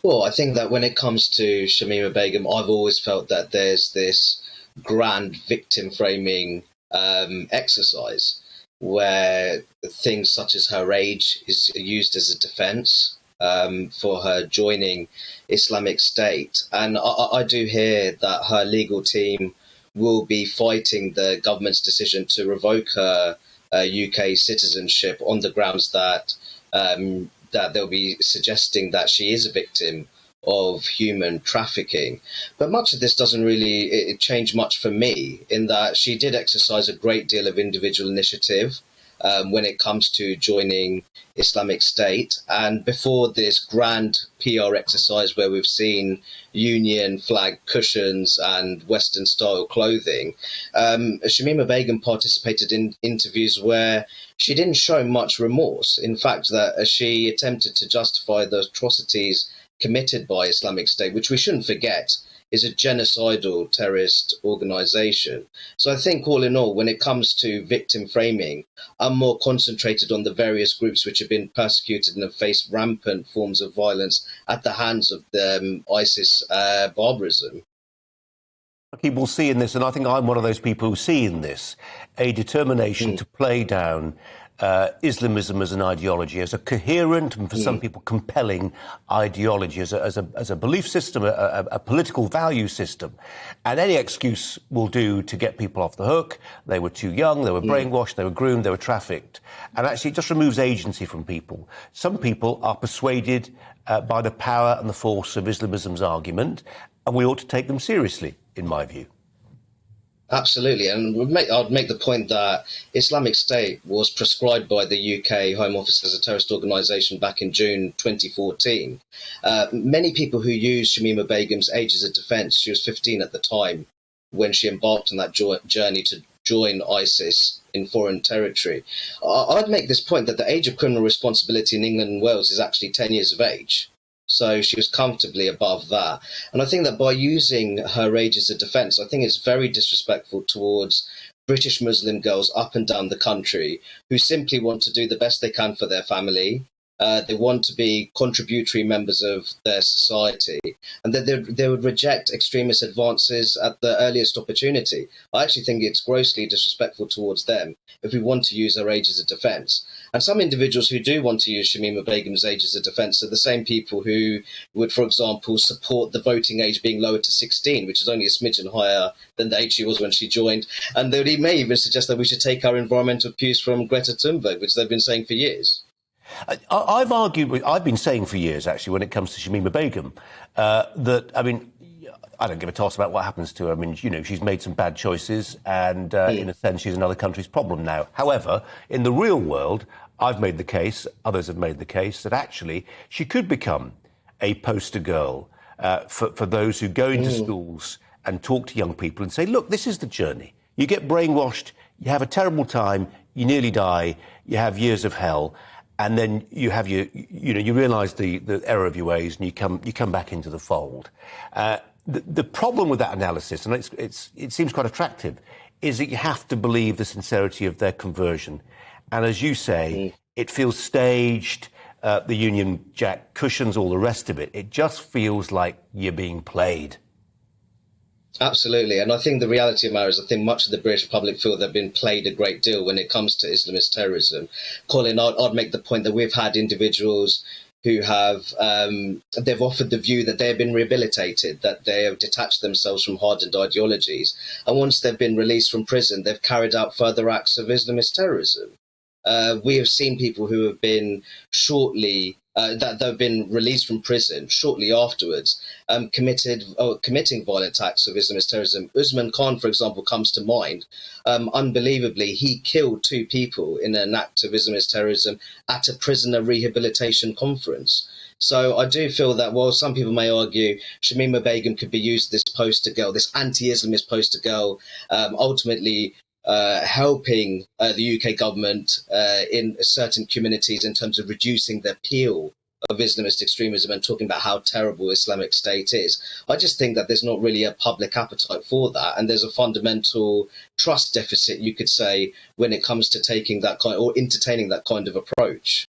Well, I think that when it comes to Shamima Begum, I've always felt that there's this grand victim framing exercise where things such as her age is used as a defense for her joining Islamic State. And I do hear that her legal team will be fighting the government's decision to revoke her UK citizenship on the grounds that they'll be suggesting that she is a victim of human trafficking. But much of this doesn't really change much for me, in that she did exercise a great deal of individual initiative when it comes to joining Islamic State. And before this grand PR exercise where we've seen Union flag cushions and Western style clothing, Shamima Begum participated in interviews where she didn't show much remorse. In fact, that she attempted to justify the atrocities committed by Islamic State, which we shouldn't forget is a genocidal terrorist organization. So I think all in all, when it comes to victim framing, I'm more concentrated on the various groups which have been persecuted and have faced rampant forms of violence at the hands of the ISIS barbarism. People see in this, and I think I'm one of those people who see in this, a determination to play down Islamism as an ideology, as a coherent and for some people compelling ideology, as a belief system, a political value system. And any excuse will do to get people off the hook. They were too young, they were brainwashed, they were groomed, they were trafficked. And actually it just removes agency from people. Some people are persuaded by the power and the force of Islamism's argument, and we ought to take them seriously, in my view. Absolutely, and I'd make the point that Islamic State was prescribed by the UK Home Office as a terrorist organisation back in June 2014. Many people who use Shamima Begum's age as a defence, she was 15 at the time when she embarked on that journey to join ISIS in foreign territory. I'd make this point that the age of criminal responsibility in England and Wales is actually 10 years of age. So she was comfortably above that. And I think that by using her age as a defence, I think it's very disrespectful towards British Muslim girls up and down the country who simply want to do the best they can for their family. They want to be contributory members of their society, and that they would reject extremist advances at the earliest opportunity. I actually think it's grossly disrespectful towards them if we want to use our age as a defence. And some individuals who do want to use Shamima Begum's age as a defence are the same people who would, for example, support the voting age being lowered to 16, which is only a smidgen higher than the age she was when she joined. And they may even suggest that we should take our environmental cues from Greta Thunberg, which they've been saying for years. I've been saying for years, actually, when it comes to Shamima Begum, that, I mean, I don't give a toss about what happens to her. I mean, you know, she's made some bad choices and, in a sense, she's another country's problem now. However, in the real world, I've made the case, others have made the case, that actually she could become a poster girl for those who go into schools and talk to young people and say, look, this is the journey. You get brainwashed, you have a terrible time, you nearly die, you have years of hell. And then you have you realise the error of your ways, and you come back into the fold. The problem with that analysis, and it seems quite attractive, is that you have to believe the sincerity of their conversion. And as you say, it feels staged. The Union Jack cushions, all the rest of it. It just feels like you're being played. Absolutely. And I think the reality of the matter is I think much of the British public feel they've been played a great deal when it comes to Islamist terrorism. Colin, I'd make the point that we've had individuals who have, they've offered the view that they have been rehabilitated, that they have detached themselves from hardened ideologies. And once they've been released from prison, they've carried out further acts of Islamist terrorism. We have seen people who have been that have been released from prison shortly afterwards, committing violent acts of Islamist terrorism. Usman Khan, for example, comes to mind. Unbelievably, he killed 2 people in an act of Islamist terrorism at a prisoner rehabilitation conference. So I do feel that while some people may argue Shamima Begum could be used as this poster girl, this anti-Islamist poster girl, ultimately helping the UK government in certain communities in terms of reducing the appeal of Islamist extremism and talking about how terrible Islamic State is. I just think that there's not really a public appetite for that, and there's a fundamental trust deficit, you could say, when it comes to taking that kind or entertaining that kind of approach.